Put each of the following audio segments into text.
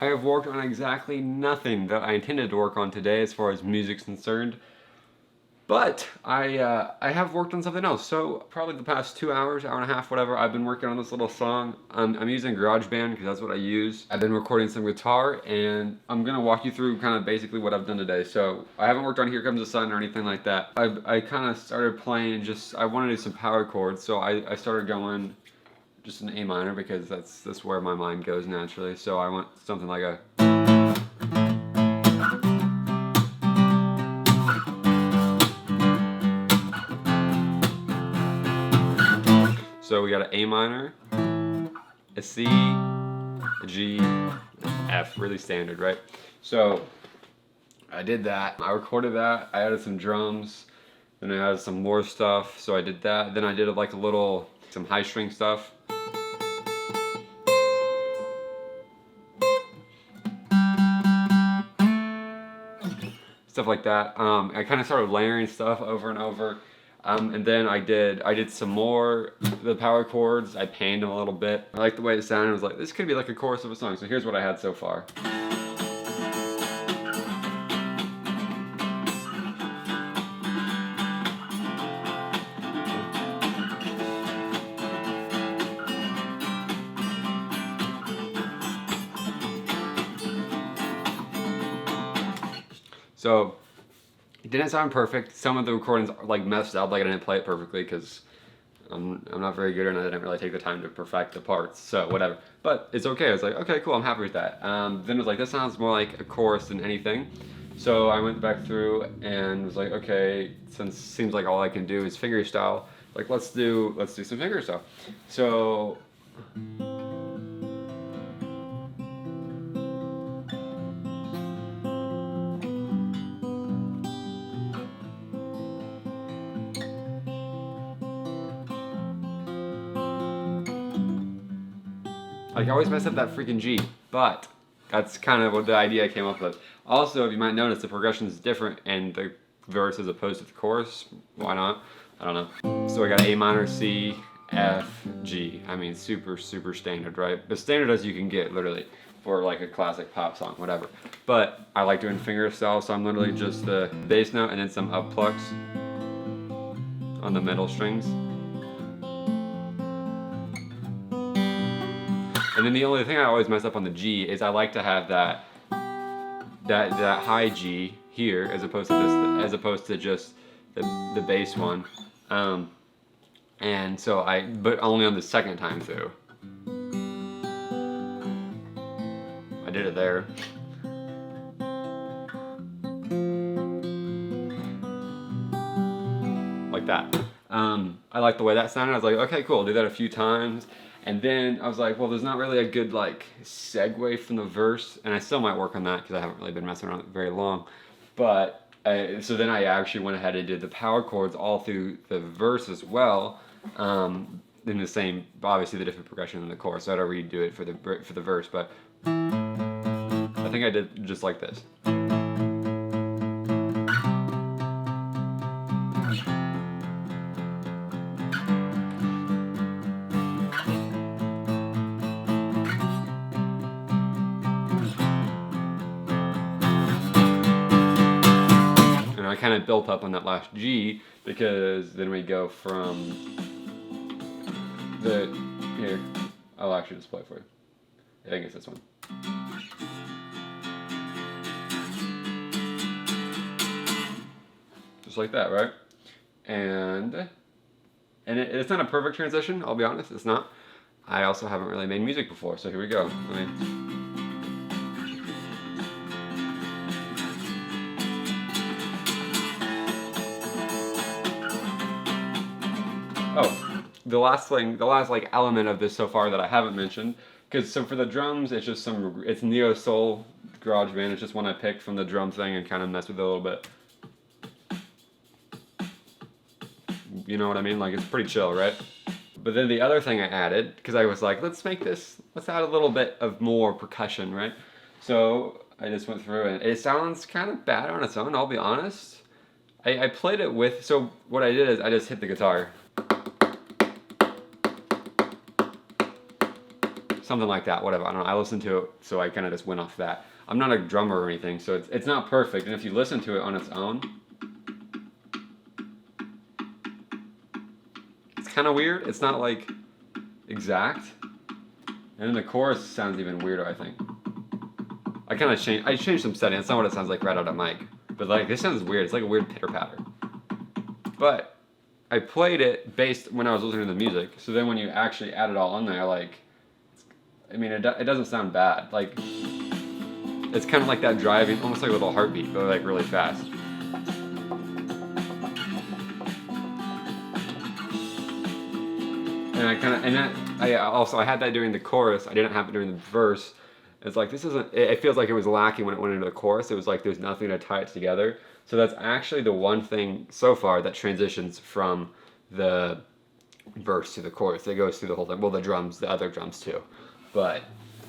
I have worked on exactly nothing that I intended to work on today as far as music's concerned, but I have worked on something else. So probably the past 2 hours, hour and a half, whatever, I've been working on this little song. I'm using GarageBand because that's what I use. I've been recording some guitar, and I'm gonna walk you through kind of basically what I've done today. So I haven't worked on Here Comes the Sun or anything like that. I kind of started playing I want to do some power chords, so I started going just an A minor because that's where my mind goes naturally. So I want something like a. So we got an A minor, a C, a G, an F, really standard, right? So I did that. I recorded that. I added some drums. Then I added some more stuff. So I did that. Then I did like some high string stuff. Stuff like that. I kind of started layering stuff over and over. And then I did some more the power chords. I panned them a little bit. I liked the way it sounded. I was like, this could be like a chorus of a song. So here's what I had so far. So it didn't sound perfect. Some of the recordings like messed up, like I didn't play it perfectly because I'm not very good and I didn't really take the time to perfect the parts. So whatever. But it's okay. I was like, okay, cool. I'm happy with that. Then it was like, this sounds more like a chorus than anything. So I went back through and was like, okay, since it seems like all I can do is fingerstyle, like let's do some fingerstyle. So. Like I always mess up that freaking G, but that's kind of what the idea I came up with. Also, if you might notice, the progression is different in the verse as opposed to the chorus. Why not? I don't know. So I got A minor, C, F, G. I mean, super, super standard, right? As standard as you can get, literally, for like a classic pop song, whatever. But I like doing fingerstyle, so I'm literally just the bass note and then some up plucks on the middle strings. And then the only thing I always mess up on the G is I like to have that high G here as opposed to just the bass one. And so but only on the second time through. I did it there. Like that. I like the way that sounded. I was like, okay, cool, I'll do that a few times. And then I was like, well, there's not really a good like segue from the verse, and I still might work on that because I haven't really been messing around with it very long. But so then I actually went ahead and did the power chords all through the verse as well, in the same, obviously the different progression in the chorus. So I don't redo it for the verse, but I think I did just like this. I kind of built up on that last G because then we go from here, I'll actually just play it for you. I think it's this one. Just like that, right? And it's not a perfect transition, I'll be honest, it's not. I also haven't really made music before, so here we go. Oh, the last like element of this so far that I haven't mentioned, because so for the drums it's just it's neo soul GarageBand. It's just one I picked from the drum thing and kind of messed with it a little bit. You know what I mean? Like it's pretty chill, right? But then the other thing I added, because I was like, let's add a little bit of more percussion, right? So I just went through and it sounds kind of bad on its own, I'll be honest. I played it with, so what I did is I just hit the guitar. something like that, whatever. I don't know. I listened to it, so I kind of just went off that. I'm not a drummer or anything, so it's not perfect. And if you listen to it on its own, it's kind of weird. It's not like exact. And then the chorus sounds even weirder, I think. I changed some settings. That's not what it sounds like right out of mic. But like, this sounds weird. It's like a weird pitter patter. But I played it based when I was listening to the music. So then when you actually add it all on there, like, I mean, it doesn't sound bad. Like, it's kind of like that driving, almost like a little heartbeat, but like really fast. And I had that during the chorus. I didn't have it during the verse. It's like, this isn't, it feels like it was lacking when it went into the chorus. It was like there's nothing to tie it together. So that's actually the one thing so far that transitions from the verse to the chorus. It goes through the whole thing. Well, the drums, the other drums too. But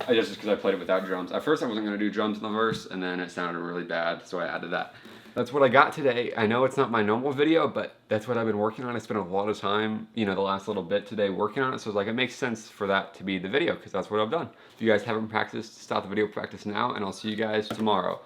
just because I played it without drums. At first I wasn't going to do drums in the verse, and then it sounded really bad, so I added that. That's what I got today. I know it's not my normal video, but that's what I've been working on. I spent a lot of time, the last little bit today working on it, so it's like it makes sense for that to be the video, because that's what I've done. If you guys haven't practiced, stop the video, practice now, and I'll see you guys tomorrow.